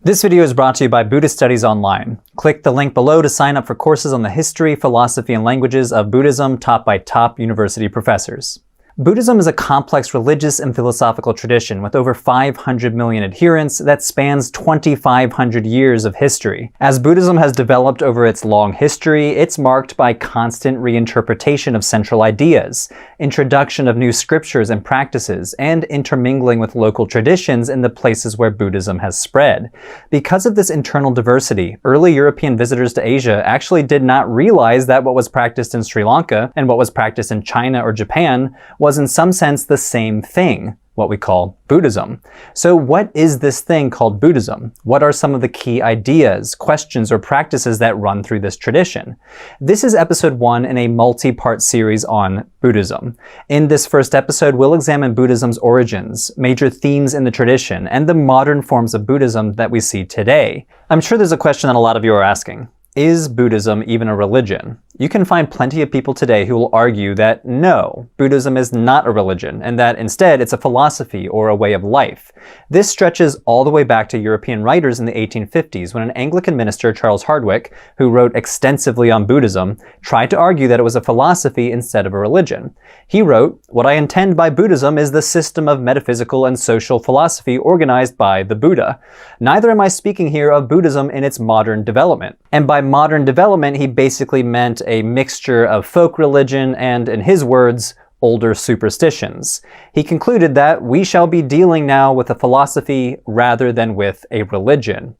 This video is brought to you by Buddhist Studies Online. Click the link below to sign up for courses on the history, philosophy, and languages of Buddhism taught by top university professors. Buddhism is a complex religious and philosophical tradition with over 500 million adherents that spans 2,500 years of history. As Buddhism has developed over its long history, it's marked by constant reinterpretation of central ideas, introduction of new scriptures and practices, and intermingling with local traditions in the places where Buddhism has spread. Because of this internal diversity, early European visitors to Asia actually did not realize that what was practiced in Sri Lanka and what was practiced in China or Japan was in some sense the same thing, what we call Buddhism. So what is this thing called Buddhism? What are some of the key ideas, questions, or practices that run through this tradition? This is episode 1 in a multi-part series on Buddhism. In this first episode, we'll examine Buddhism's origins, major themes in the tradition, and the modern forms of Buddhism that we see today. I'm sure there's a question that a lot of you are asking. Is Buddhism even a religion? You can find plenty of people today who will argue that no, Buddhism is not a religion, and that instead it's a philosophy or a way of life. This stretches all the way back to European writers in the 1850s when an Anglican minister, Charles Hardwicke, who wrote extensively on Buddhism, tried to argue that it was a philosophy instead of a religion. He wrote, "What I intend by Buddhism is the system of metaphysical and social philosophy organized by the Buddha. Neither am I speaking here of Buddhism in its modern development." And by modern development, he basically meant a mixture of folk religion and, in his words, older superstitions. He concluded that we shall be dealing now with a philosophy rather than with a religion.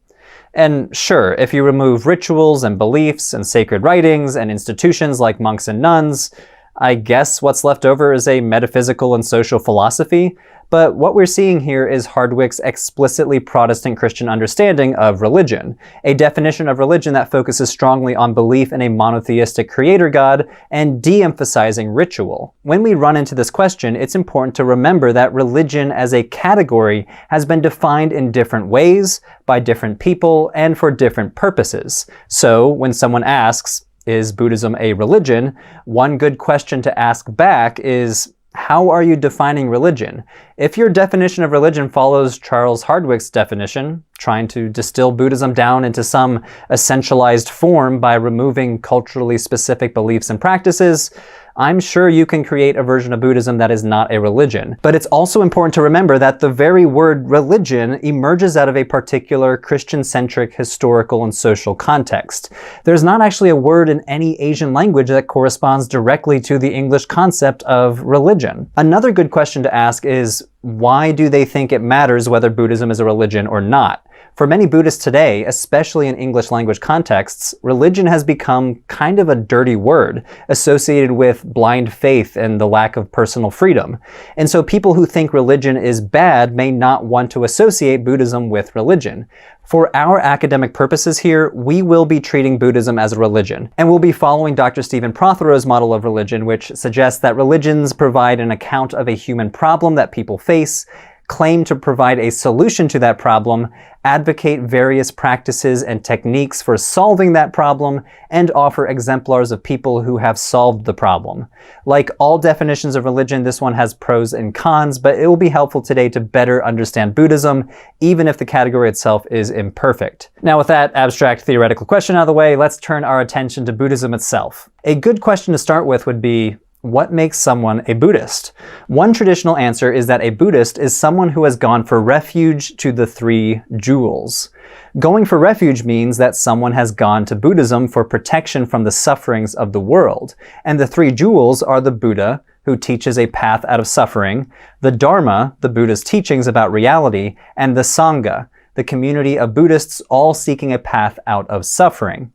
And sure, if you remove rituals and beliefs and sacred writings and institutions like monks and nuns, I guess what's left over is a metaphysical and social philosophy. But what we're seeing here is Hardwicke's explicitly Protestant Christian understanding of religion, a definition of religion that focuses strongly on belief in a monotheistic creator God and de-emphasizing ritual. When we run into this question, it's important to remember that religion as a category has been defined in different ways, by different people, and for different purposes. So when someone asks, "Is Buddhism a religion?" one good question to ask back is, how are you defining religion? If your definition of religion follows Charles Hardwicke's definition, trying to distill Buddhism down into some essentialized form by removing culturally specific beliefs and practices, I'm sure you can create a version of Buddhism that is not a religion. But it's also important to remember that the very word religion emerges out of a particular Christian-centric historical and social context. There's not actually a word in any Asian language that corresponds directly to the English concept of religion. Another good question to ask is, why do they think it matters whether Buddhism is a religion or not? For many Buddhists today, especially in English language contexts, religion has become kind of a dirty word, associated with blind faith and the lack of personal freedom. And so people who think religion is bad may not want to associate Buddhism with religion. For our academic purposes here, we will be treating Buddhism as a religion, and we'll be following Dr. Stephen Prothero's model of religion, which suggests that religions provide an account of a human problem that people face, claim to provide a solution to that problem, advocate various practices and techniques for solving that problem, and offer exemplars of people who have solved the problem. Like all definitions of religion, this one has pros and cons, but it will be helpful today to better understand Buddhism, even if the category itself is imperfect. Now, with that abstract theoretical question out of the way, let's turn our attention to Buddhism itself. A good question to start with would be, what makes someone a Buddhist? One traditional answer is that a Buddhist is someone who has gone for refuge to the three jewels. Going for refuge means that someone has gone to Buddhism for protection from the sufferings of the world. And the three jewels are the Buddha, who teaches a path out of suffering, the Dharma, the Buddha's teachings about reality, and the Sangha, the community of Buddhists all seeking a path out of suffering.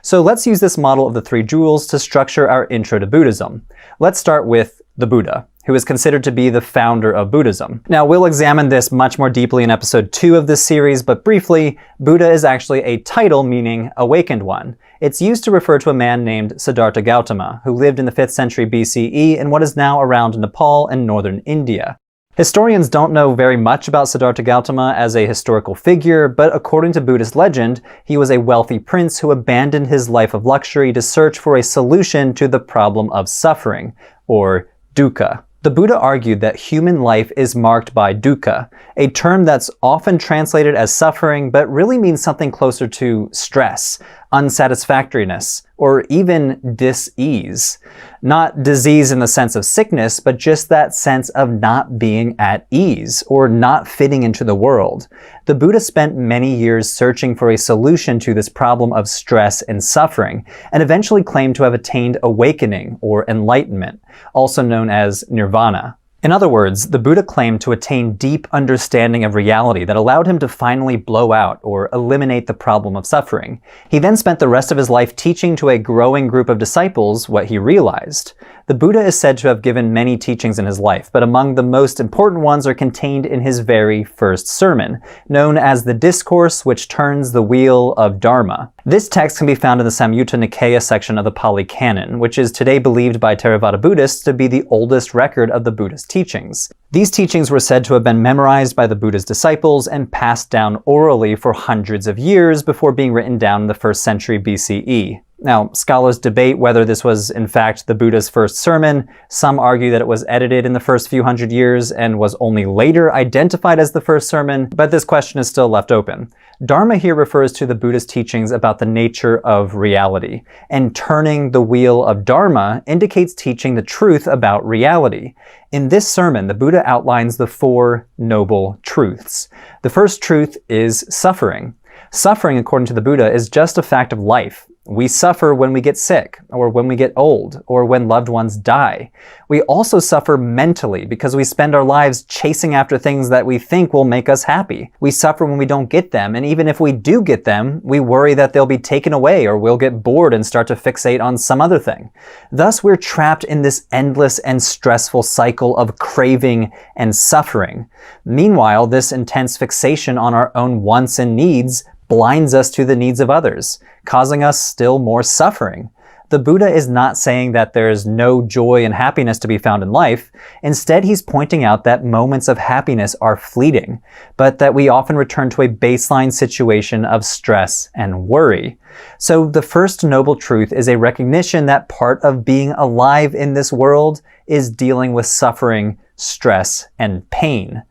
So let's use this model of the three jewels to structure our intro to Buddhism. Let's start with the Buddha, who is considered to be the founder of Buddhism. Now, we'll examine this much more deeply in episode 2 of this series, but briefly, Buddha is actually a title meaning awakened one. It's used to refer to a man named Siddhartha Gautama, who lived in the 5th century BCE in what is now around Nepal and northern India. Historians don't know very much about Siddhartha Gautama as a historical figure, but according to Buddhist legend, he was a wealthy prince who abandoned his life of luxury to search for a solution to the problem of suffering, or dukkha. The Buddha argued that human life is marked by dukkha, a term that's often translated as suffering but really means something closer to stress, unsatisfactoriness, or even dis-ease. Not disease in the sense of sickness, but just that sense of not being at ease or not fitting into the world. The Buddha spent many years searching for a solution to this problem of stress and suffering, and eventually claimed to have attained awakening or enlightenment, also known as nirvana. In other words, the Buddha claimed to attain deep understanding of reality that allowed him to finally blow out or eliminate the problem of suffering. He then spent the rest of his life teaching to a growing group of disciples what he realized. The Buddha is said to have given many teachings in his life, but among the most important ones are contained in his very first sermon, known as the Discourse which Turns the Wheel of Dharma. This text can be found in the Samyutta Nikaya section of the Pali Canon, which is today believed by Theravada Buddhists to be the oldest record of the Buddha's teachings. These teachings were said to have been memorized by the Buddha's disciples and passed down orally for hundreds of years before being written down in the 1st century BCE. Now, scholars debate whether this was in fact the Buddha's first sermon. Some argue that it was edited in the first few hundred years and was only later identified as the first sermon, but this question is still left open. Dharma here refers to the Buddha's teachings about the nature of reality, and turning the wheel of Dharma indicates teaching the truth about reality. In this sermon, the Buddha outlines the 4 noble truths. The first truth is suffering. Suffering, according to the Buddha, is just a fact of life. We suffer when we get sick, or when we get old, or when loved ones die. We also suffer mentally because we spend our lives chasing after things that we think will make us happy. We suffer when we don't get them, and even if we do get them, we worry that they'll be taken away or we'll get bored and start to fixate on some other thing. Thus, we're trapped in this endless and stressful cycle of craving and suffering. Meanwhile, this intense fixation on our own wants and needs blinds us to the needs of others, causing us still more suffering. The Buddha is not saying that there is no joy and happiness to be found in life. Instead, he's pointing out that moments of happiness are fleeting, but that we often return to a baseline situation of stress and worry. So the first noble truth is a recognition that part of being alive in this world is dealing with suffering, stress, and pain.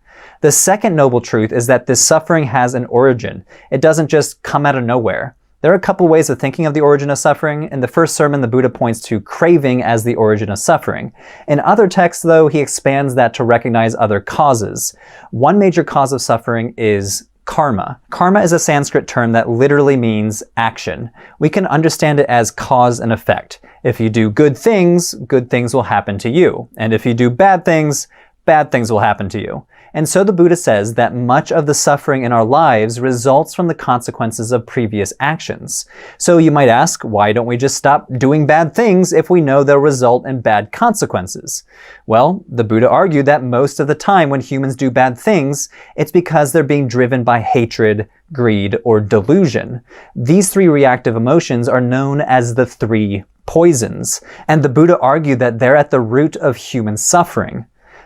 The second noble truth is that this suffering has an origin. It doesn't just come out of nowhere. There are a couple ways of thinking of the origin of suffering. In the first sermon, the Buddha points to craving as the origin of suffering. In other texts, though, he expands that to recognize other causes. One major cause of suffering is karma. Karma is a Sanskrit term that literally means action. We can understand it as cause and effect. If you do good things will happen to you. And if you do bad things will happen to you. And so the Buddha says that much of the suffering in our lives results from the consequences of previous actions. So you might ask, why don't we just stop doing bad things if we know they'll result in bad consequences? Well, the Buddha argued that most of the time when humans do bad things, it's because they're being driven by hatred, greed, or delusion. These 3 reactive emotions are known as the 3 poisons, and the Buddha argued that they're at the root of human suffering.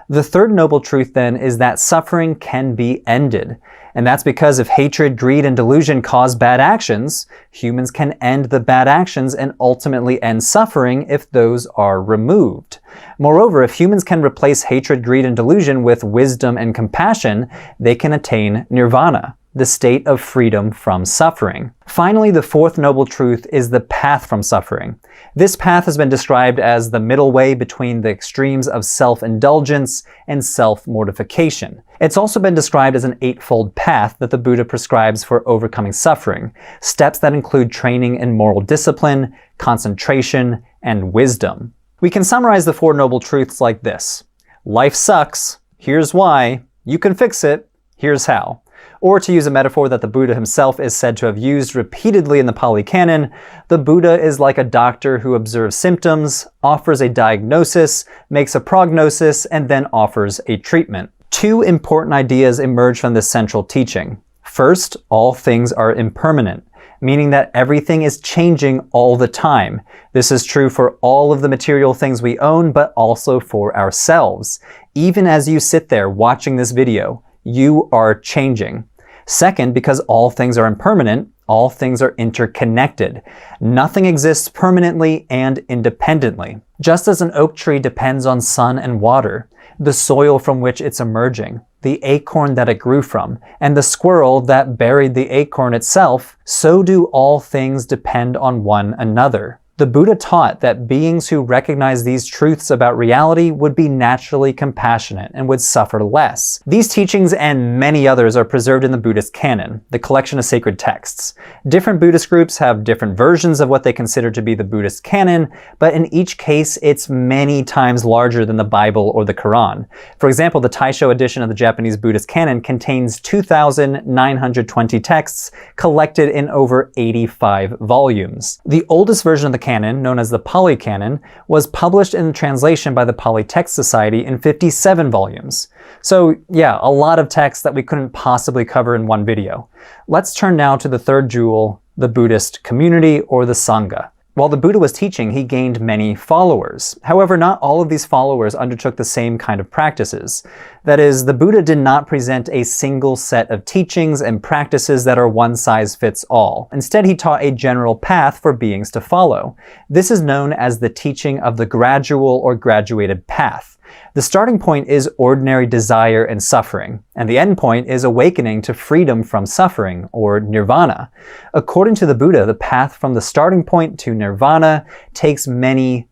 The third noble truth, then, is that suffering can be ended. And that's because if hatred, greed, and delusion cause bad actions, humans can end the bad actions and ultimately end suffering if those are removed. Moreover, if humans can replace hatred, greed, and delusion with wisdom and compassion, they can attain nirvana, the state of freedom from suffering. Finally, the fourth noble truth is the path from suffering. This path has been described as the middle way between the extremes of self-indulgence and self-mortification. It's also been described as an 8-fold path that the Buddha prescribes for overcoming suffering, steps that include training in moral discipline, concentration, and wisdom. We can summarize the 4 noble truths like this. Life sucks. Here's why. You can fix it. Here's how. Or to use a metaphor that the Buddha himself is said to have used repeatedly in the Pali Canon, the Buddha is like a doctor who observes symptoms, offers a diagnosis, makes a prognosis, and then offers a treatment. 2 important ideas emerge from this central teaching. First, all things are impermanent, meaning that everything is changing all the time. This is true for all of the material things we own, but also for ourselves. Even as you sit there watching this video, you are changing. Second, because all things are impermanent, all things are interconnected. Nothing exists permanently and independently. Just as an oak tree depends on sun and water, the soil from which it's emerging, the acorn that it grew from, and the squirrel that buried the acorn itself, so do all things depend on one another. The Buddha taught that beings who recognize these truths about reality would be naturally compassionate and would suffer less. These teachings and many others are preserved in the Buddhist canon, the collection of sacred texts. Different Buddhist groups have different versions of what they consider to be the Buddhist canon, but in each case, it's many times larger than the Bible or the Quran. For example, the Taisho edition of the Japanese Buddhist canon contains 2,920 texts collected in over 85 volumes. The oldest version of the canon, known as the Pali Canon, was published in translation by the Pali Text Society in 57 volumes. So yeah, a lot of texts that we couldn't possibly cover in one video. Let's turn now to the third jewel, the Buddhist community or the Sangha. While the Buddha was teaching, he gained many followers. However, not all of these followers undertook the same kind of practices. That is, the Buddha did not present a single set of teachings and practices that are one size fits all. Instead, he taught a general path for beings to follow. This is known as the teaching of the gradual or graduated path. The starting point is ordinary desire and suffering, and the end point is awakening to freedom from suffering, or nirvana. According to the Buddha, the path from the starting point to nirvana takes many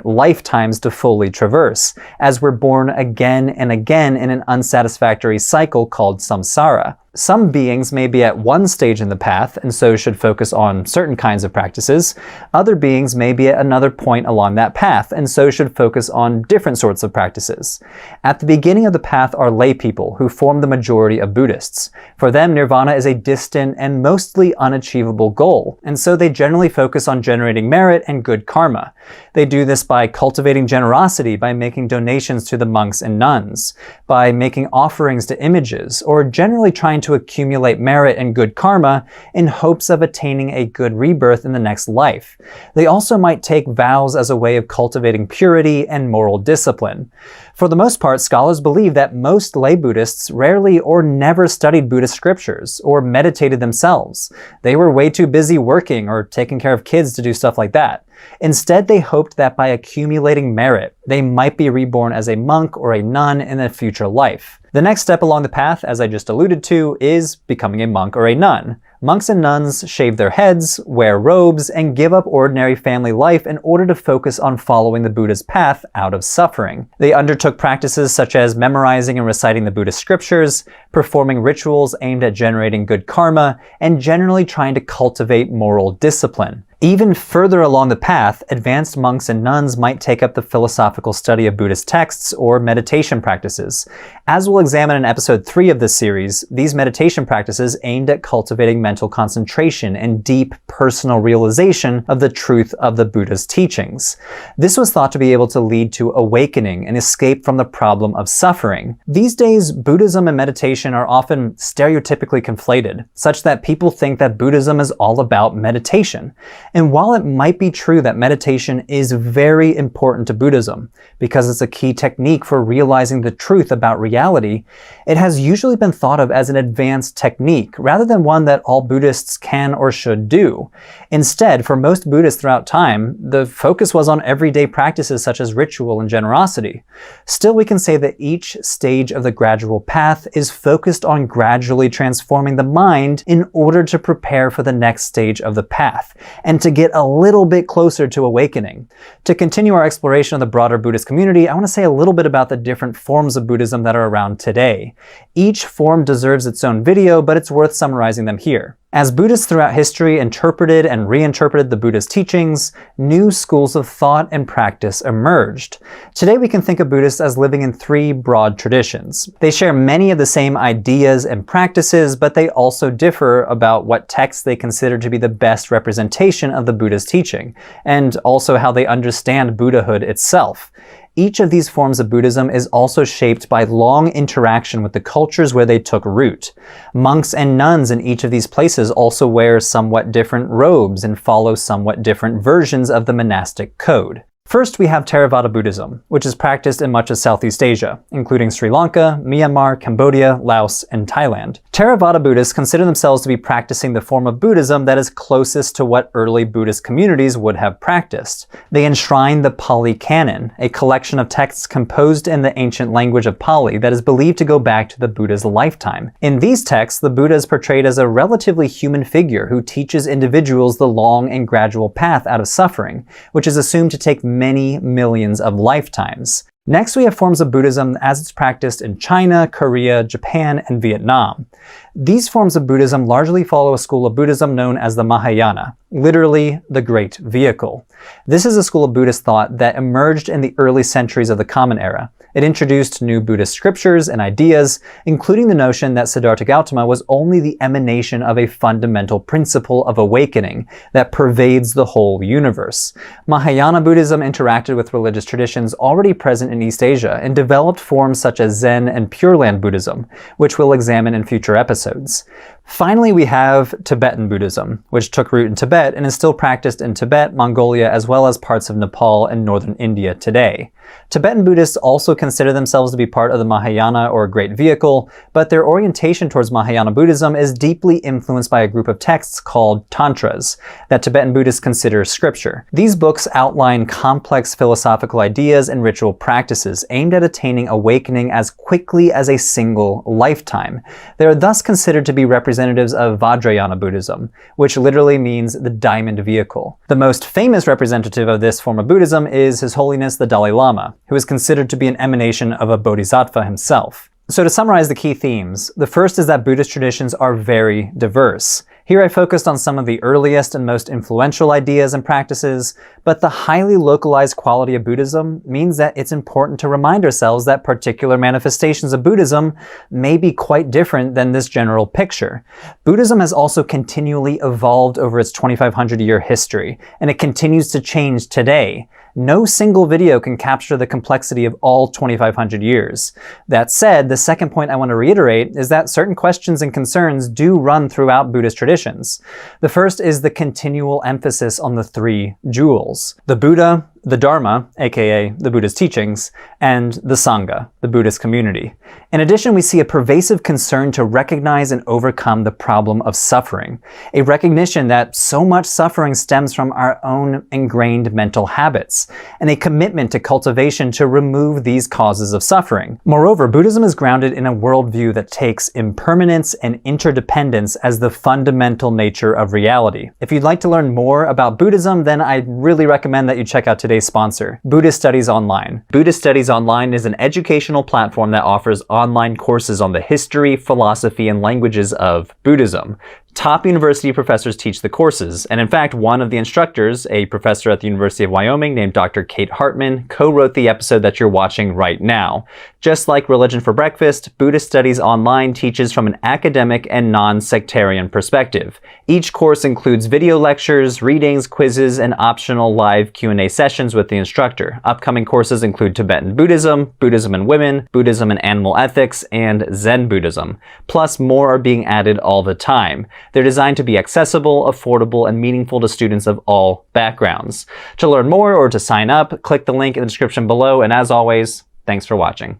lifetimes to fully traverse, as we're born again and again in an unsatisfactory cycle called samsara. Some beings may be at one stage in the path and so should focus on certain kinds of practices. Other beings may be at another point along that path and so should focus on different sorts of practices. At the beginning of the path are lay people who form the majority of Buddhists. For them, nirvana is a distant and mostly unachievable goal, and so they generally focus on generating merit and good karma. They do this by cultivating generosity, by making donations to the monks and nuns, by making offerings to images, or generally trying to accumulate merit and good karma in hopes of attaining a good rebirth in the next life. They also might take vows as a way of cultivating purity and moral discipline. For the most part, scholars believe that most lay Buddhists rarely or never studied Buddhist scriptures or meditated themselves. They were way too busy working or taking care of kids to do stuff like that. Instead, they hoped that by accumulating merit, they might be reborn as a monk or a nun in a future life. The next step along the path, as I just alluded to, is becoming a monk or a nun. Monks and nuns shave their heads, wear robes, and give up ordinary family life in order to focus on following the Buddha's path out of suffering. They undertook practices such as memorizing and reciting the Buddhist scriptures, performing rituals aimed at generating good karma, and generally trying to cultivate moral discipline. Even further along the path, advanced monks and nuns might take up the philosophical study of Buddhist texts or meditation practices. As we'll examine in episode 3 of this series, these meditation practices aimed at cultivating mental concentration and deep personal realization of the truth of the Buddha's teachings. This was thought to be able to lead to awakening and escape from the problem of suffering. These days, Buddhism and meditation are often stereotypically conflated, such that people think that Buddhism is all about meditation. And while it might be true that meditation is very important to Buddhism, because it's a key technique for realizing the truth about reality, it has usually been thought of as an advanced technique, rather than one that all Buddhists can or should do. Instead, for most Buddhists throughout time, the focus was on everyday practices such as ritual and generosity. Still, we can say that each stage of the gradual path is focused on gradually transforming the mind in order to prepare for the next stage of the path, and to get a little bit closer to awakening. To continue our exploration of the broader Buddhist community, I want to say a little bit about the different forms of Buddhism that are around today. Each form deserves its own video, but it's worth summarizing them here. As Buddhists throughout history interpreted and reinterpreted the Buddha's teachings, new schools of thought and practice emerged. Today we can think of Buddhists as living in 3 broad traditions. They share many of the same ideas and practices, but they also differ about what texts they consider to be the best representation of the Buddha's teaching, and also how they understand Buddhahood itself. Each of these forms of Buddhism is also shaped by long interaction with the cultures where they took root. Monks and nuns in each of these places also wear somewhat different robes and follow somewhat different versions of the monastic code. First, we have Theravada Buddhism, which is practiced in much of Southeast Asia, including Sri Lanka, Myanmar, Cambodia, Laos, and Thailand. Theravada Buddhists consider themselves to be practicing the form of Buddhism that is closest to what early Buddhist communities would have practiced. They enshrine the Pali Canon, a collection of texts composed in the ancient language of Pali that is believed to go back to the Buddha's lifetime. In these texts, the Buddha is portrayed as a relatively human figure who teaches individuals the long and gradual path out of suffering, which is assumed to take many millions of lifetimes. Next, we have forms of Buddhism as it's practiced in China, Korea, Japan, and Vietnam. These forms of Buddhism largely follow a school of Buddhism known as the Mahayana, literally the Great Vehicle. This is a school of Buddhist thought that emerged in the early centuries of the Common Era. It introduced new Buddhist scriptures and ideas, including the notion that Siddhartha Gautama was only the emanation of a fundamental principle of awakening that pervades the whole universe. Mahayana Buddhism interacted with religious traditions already present in East Asia and developed forms such as Zen and Pure Land Buddhism, which we'll examine in future episodes. Finally, we have Tibetan Buddhism, which took root in Tibet and is still practiced in Tibet, Mongolia, as well as parts of Nepal and northern India today. Tibetan Buddhists also consider themselves to be part of the Mahayana or Great Vehicle, but their orientation towards Mahayana Buddhism is deeply influenced by a group of texts called Tantras that Tibetan Buddhists consider scripture. These books outline complex philosophical ideas and ritual practices aimed at attaining awakening as quickly as a single lifetime. They are thus considered to be representatives of Vajrayana Buddhism, which literally means the diamond vehicle. The most famous representative of this form of Buddhism is His Holiness the Dalai Lama, who is considered to be an emanation of a bodhisattva himself. So to summarize the key themes, the first is that Buddhist traditions are very diverse. Here I focused on some of the earliest and most influential ideas and practices, but the highly localized quality of Buddhism means that it's important to remind ourselves that particular manifestations of Buddhism may be quite different than this general picture. Buddhism has also continually evolved over its 2,500-year history, and it continues to change today. No single video can capture the complexity of all 2,500 years. That said, the second point I want to reiterate is that certain questions and concerns do run throughout Buddhist traditions. The first is the continual emphasis on the three jewels: the Buddha, the Dharma, aka the Buddha's teachings, and the Sangha, the Buddhist community. In addition, we see a pervasive concern to recognize and overcome the problem of suffering, a recognition that so much suffering stems from our own ingrained mental habits, and a commitment to cultivation to remove these causes of suffering. Moreover, Buddhism is grounded in a worldview that takes impermanence and interdependence as the fundamental nature of reality. If you'd like to learn more about Buddhism, then I'd really recommend that you check out today's sponsor, Buddhist Studies Online. Buddhist Studies Online is an educational platform that offers online courses on the history, philosophy, and languages of Buddhism. Top university professors teach the courses, and in fact, one of the instructors, a professor at the University of Wyoming named Dr. Kate Hartman, co-wrote the episode that you're watching right now. Just like Religion for Breakfast, Buddhist Studies Online teaches from an academic and non-sectarian perspective. Each course includes video lectures, readings, quizzes, and optional live Q&A sessions with the instructor. Upcoming courses include Tibetan Buddhism, Buddhism and Women, Buddhism and Animal Ethics, and Zen Buddhism. Plus, more are being added all the time. They're designed to be accessible, affordable, and meaningful to students of all backgrounds. To learn more or to sign up, click the link in the description below, and as always, thanks for watching.